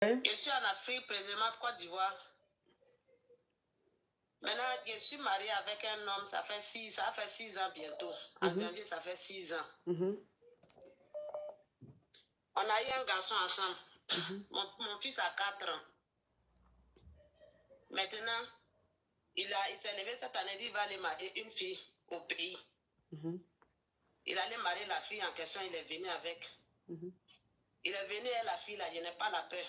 Je suis en Afrique, précisément Côte d'Ivoire. Maintenant, je suis mariée avec un homme, ça fait 6 ans bientôt. En janvier, ça fait 6 ans. On a eu un garçon ensemble. Mon fils a 4 ans. Maintenant, il s'est levé cette année, il va aller marier une fille au pays. Il allait marier la fille en question, il est venu avec. Il est venu et la fille, là, je n'ai pas la peur.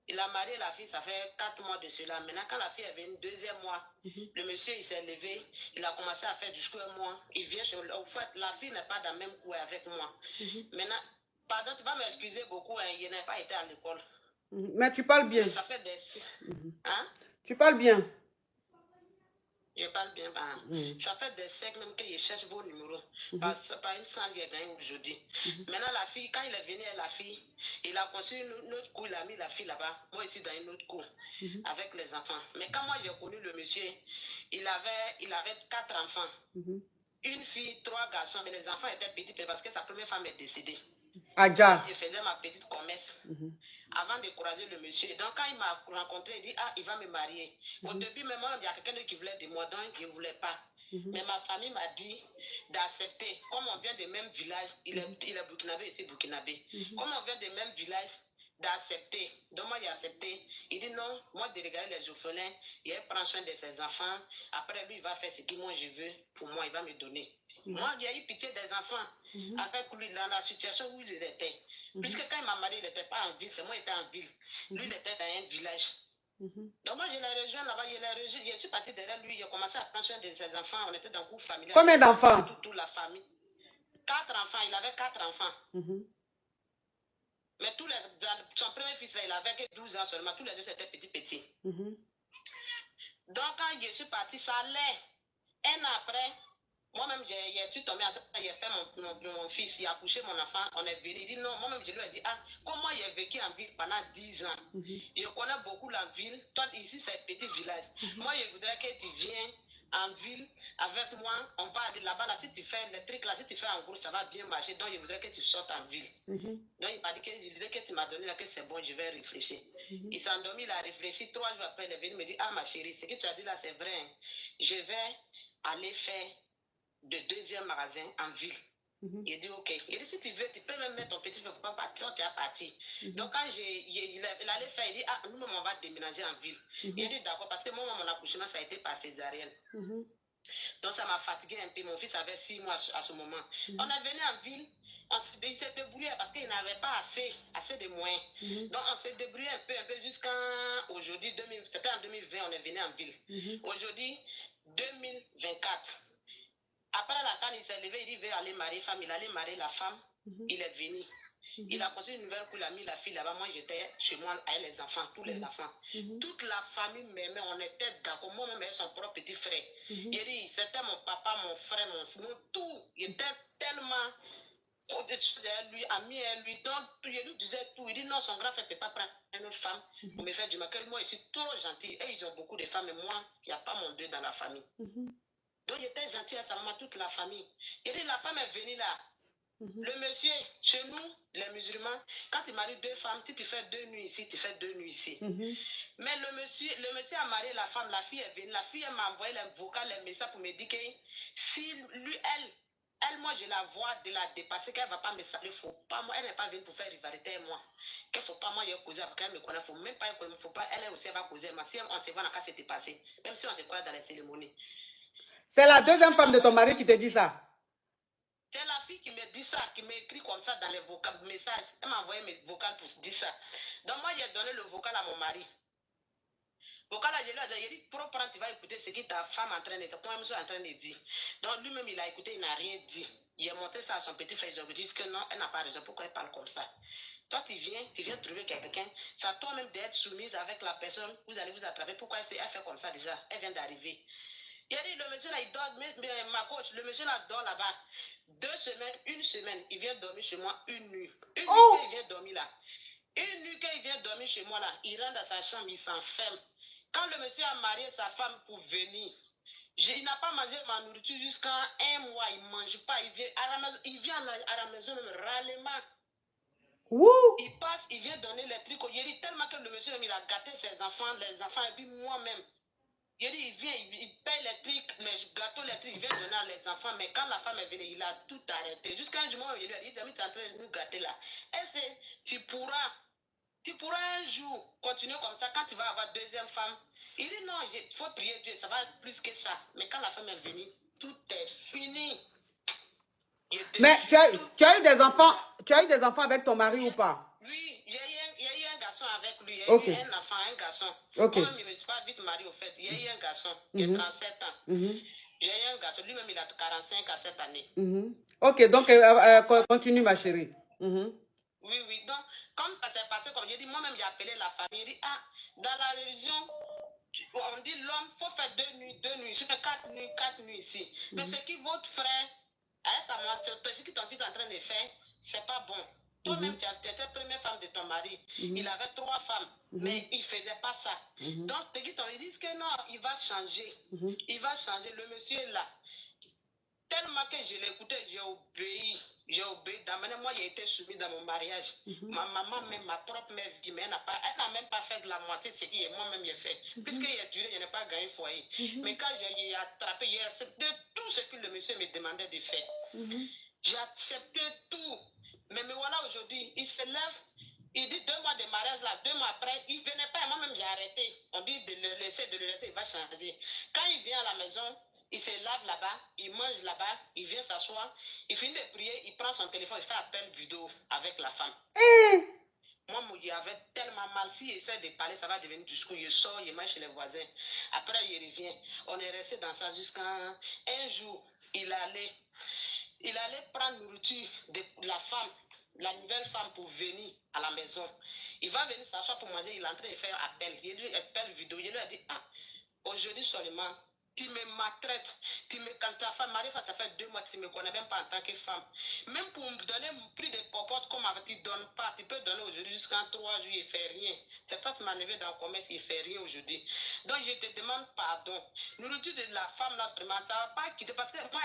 Il a marié la fille, ça fait 4 mois de cela. Maintenant, quand la fille est venue, 2e mois, le monsieur, il s'est levé, il a commencé à faire jusqu'à un mois. Il vient chez moi. Au fait, la fille n'est pas dans le même coin avec moi. Maintenant, pardon, tu vas m'excuser beaucoup, hein, je n'ai pas été à l'école. Mais tu parles bien. Mais ça fait des... Hein? Tu parles bien. Je parle bien. Ça fait des siècles même que je cherche vos numéros. Par une sang, j'ai gagné aujourd'hui. Maintenant, la fille, quand il est venu, la fille, il a construit une autre cour, il a mis la fille là-bas. Moi, ici, dans une autre cour, avec les enfants. Mais quand moi, j'ai connu le monsieur, il avait 4 enfants. Une fille, 3 garçons, mais les enfants étaient petits parce que sa première femme est décédée. Adja. Je faisais ma petite commerce avant de croiser le monsieur. Donc, quand il m'a rencontré, il dit, ah, il va me marier. Au début, même moi, il y a quelqu'un qui voulait de moi, donc je ne voulais pas. Mais ma famille m'a dit d'accepter. Comme on vient du même village, il est burkinabé, ici burkinabé. Comme on vient du même village, d'accepter. Donc, moi, j'ai accepté. Il dit non, moi, de regarder les orphelins, il prend soin de ses enfants. Après, lui, il va faire ce que moi, je veux. Pour moi, il va me donner. Moi, j'ai eu pitié des enfants avec lui dans la situation où il était. Puisque quand il m'a marié, il n'était pas en ville, c'est moi qui étais en ville. Lui, il était dans un village. Donc moi, je l'ai rejoint là-bas, je suis partie derrière lui, j'ai commencé à prendre soin de ses enfants, on était dans le groupe familial. Combien d'enfants? Toute la famille. 4 enfants, il avait 4 enfants. Mais son premier fils, il avait que 12 ans seulement, tous les deux étaient petits. Donc quand je suis partie, ça allait. Un an après, moi-même, je suis tombée enceinte, j'ai fait mon fils, il a accouché mon enfant, on est venu. Il dit non, moi-même, je lui ai dit, ah, comment j'ai vécu en ville pendant 10 ans. Je connais beaucoup la ville. Toi, ici, c'est un petit village. Moi, je voudrais que tu viennes en ville avec moi. On va aller là-bas, là, si tu fais les trucs là, si tu fais en gros, ça va bien marcher. Donc, je voudrais que tu sortes en ville. Donc, il m'a dit que tu m'as donné là, que c'est bon, je vais réfléchir. Il s'est endormi, il a réfléchi. 3 jours après, il est venu me dire, ah, ma chérie, ce que tu as dit là, c'est vrai. Hein. Je vais aller faire de 2e magasin en ville. Il dit ok. Il dit si tu veux, tu peux même mettre ton petit frère pour pas partir, tu es parti. Donc quand il allait faire, il dit ah, nous-mêmes on va déménager en ville. Il dit d'accord, parce que moi, mon accouchement, ça a été par césarienne. Donc ça m'a fatigué un peu. Mon fils avait 6 mois à ce moment. On est venu en ville, il s'est débrouillé parce qu'il n'avait pas assez de moyens. Donc on s'est débrouillé un peu jusqu'à aujourd'hui, c'était en 2020, on est venu en ville. Aujourd'hui, 2024. Après la canne, il s'est levé, il dit, il veut aller marier femme. Il allait marier la femme. Il est venu. Il a construit une nouvelle cour, il a mis la fille là-bas. Moi, j'étais chez moi avec les enfants, tous les enfants. Toute la famille m'aimait, on était d'accord. Moi-même, avec son propre petit frère. Il dit, c'était mon papa, mon frère, mon tout. Il était tellement au-dessus de lui, ami à lui. Donc, je lui disais tout. Il dit, non, son grand frère ne peut pas prendre une autre femme pour me faire du mal. Moi, je suis trop gentil. Et ils ont beaucoup de femmes, mais moi, il n'y a pas mon Dieu dans la famille. Donc, il était gentil à sa maman, toute la famille. Il dit, la femme est venue là. Le monsieur, chez nous, les musulmans, quand il marie 2 femmes, si tu fais 2 nuits ici, tu fais 2 nuits ici. Mais le monsieur a marié la femme, la fille est venue. La fille, elle m'a envoyé les vocales, les messages pour me dire que si lui, elle, moi, je la vois de la dépasser, qu'elle ne va pas me saluer. Faut pas, moi, elle n'est pas venue pour faire rivalité avec moi. Qu'il ne faut pas, moi, je causer avec elle, me connaît. Il ne faut même pas, faut pas, elle aussi, elle va causer. Mais si on se voit dans le cas, c'était passé. Même si on se croit dans les cérémonies. C'est la 2e femme de ton mari qui te dit ça. C'est la fille qui me dit ça, qui m'écrit comme ça dans les messages. Elle m'a envoyé mes vocales pour dire ça. Donc moi, j'ai donné le vocal à mon mari. Vocal, je lui ai dit, prends, tu vas écouter ce que ta femme est en train de dire, en train de dire. Donc lui-même, il a écouté, il n'a rien dit. Il a montré ça à son petit frère, je lui dis que non, elle n'a pas raison, pourquoi elle parle comme ça. Toi, tu viens trouver quelqu'un, c'est à toi même d'être soumise avec la personne, vous allez vous attraper. Pourquoi elle fait comme ça déjà? Elle vient d'arriver. Il a dit, le monsieur là, il dort, ma coach, le monsieur là dort là-bas. 2 semaines, 1 semaine, il vient dormir chez moi 1 nuit. Une nuit qu'il vient dormir là. Une nuit qu'il vient dormir chez moi là, il rentre dans sa chambre, il s'enferme. Quand le monsieur a marié sa femme pour venir, il n'a pas mangé ma nourriture jusqu'à 1 mois, il ne mange pas, il vient à la maison même râlement. Il passe, il vient donner les trucs. Il dit tellement monsieur, il a gâté ses enfants, les enfants, et puis moi-même. Il dit, il vient, il paye les trucs, les gâteaux, les trucs, il vient donner à les enfants. Mais quand la femme est venue, il a tout arrêté. Jusqu'à un jour, il lui a dit, tu es en train de nous gâter là. Est-ce que tu pourras un jour continuer comme ça quand tu vas avoir deuxième femme? Il dit, non, il faut prier Dieu, ça va être plus que ça. Mais quand la femme est venue, tout est fini. Mais tu as eu des enfants avec ton mari ou pas? Oui, il y a eu un garçon avec lui. Il y a Okay. eu un enfant, un garçon. Okay. Moi-même, je ne me suis pas vite mariée au fait. Il y a eu un garçon qui a 37 ans. J'ai eu un garçon, lui-même, il a 45 à cette année. Ok, donc continue, ma chérie. Oui, oui. Donc, comme ça s'est passé, comme j'ai dit, moi-même, j'ai appelé la famille. J'ai dit, ah, dans la religion, on dit l'homme, il faut faire 2 nuits. Je fais 4 nuits ici. Mais ce qui votre frère, ce que ton fils est en train de faire, c'est pas bon. Toi-même, tu étais la première femme de ton mari. Il avait 3 femmes, mais il ne faisait pas ça. Donc, ils disent que non, il va changer. Il va changer. Le monsieur est là. Tellement que je l'écoutais, j'ai obéi. Moi, j'ai été soumise dans mon mariage. Ma maman, même ma propre mère, dit, mais elle n'a même pas fait de la moitié de ce que moi-même j'ai fait. Puisqu'il a duré, je n'ai pas gagné foyer. Mais quand j'ai attrapé, j'ai accepté tout ce que le monsieur me demandait de faire. J'ai accepté tout. Mais voilà, aujourd'hui, il se lève, il dit 2 mois de mariage là, 2 mois après, il ne venait pas, moi-même j'ai arrêté. On dit de le laisser, il va changer. Quand il vient à la maison, il se lave là-bas, il mange là-bas, il vient s'asseoir, il finit de prier, il prend son téléphone, il fait appel vidéo avec la femme. Moi, il avait tellement mal. S'il essaie de parler, ça va devenir du discours. Il sort, il mange chez les voisins. Après, il revient. On est resté dans ça jusqu'à un jour. Il allait prendre nourriture de la femme, la nouvelle femme, pour venir à la maison. Il va venir s'asseoir pour manger. Il est en train de faire appel. Il lui appelle vidéo. Il lui a dit, ah, aujourd'hui seulement, tu me maltraites. Quand ta femme m'arrive, ça fait 2 mois que tu ne me connais même pas en tant que femme. Même pour me donner plus de popote comme tu ne donnes pas, tu peux donner aujourd'hui jusqu'à 3 jours, il ne fait rien. C'est pas tu m'as levé dans le commerce, il ne fait rien aujourd'hui. Donc je te demande pardon. Nourriture de la femme là, vraiment, ça ne va pas quitter. Parce que moi,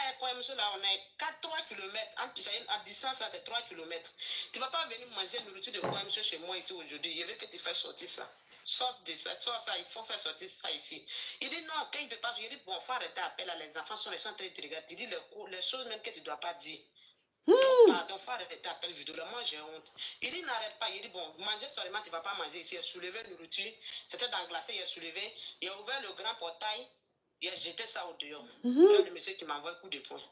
là, on est 3 km. En distance, là, c'est 3 km. Tu ne vas pas venir manger nourriture de quoi chez moi ici aujourd'hui. Je veux que tu fasses sortir ça. Sors ça, il faut faire sortir ça ici. Il dit non, quand il ne veut pas, il dit bon, il faut arrêter d'appel à les enfants, sont en train de te regarder. Il dit les choses même que tu ne dois pas dire. Donc, pardon, il faut arrêter d'appel vidéo. Là, moi, j'ai honte. Il dit n'arrête pas. Il dit bon, manger seulement, tu ne vas pas manger ici. Il a soulevé la nourriture. C'était dans le glacé, il a soulevé. Il a ouvert le grand portail. Il a jeté ça au dehors. Il y a le monsieur qui m'envoie un coup de poing.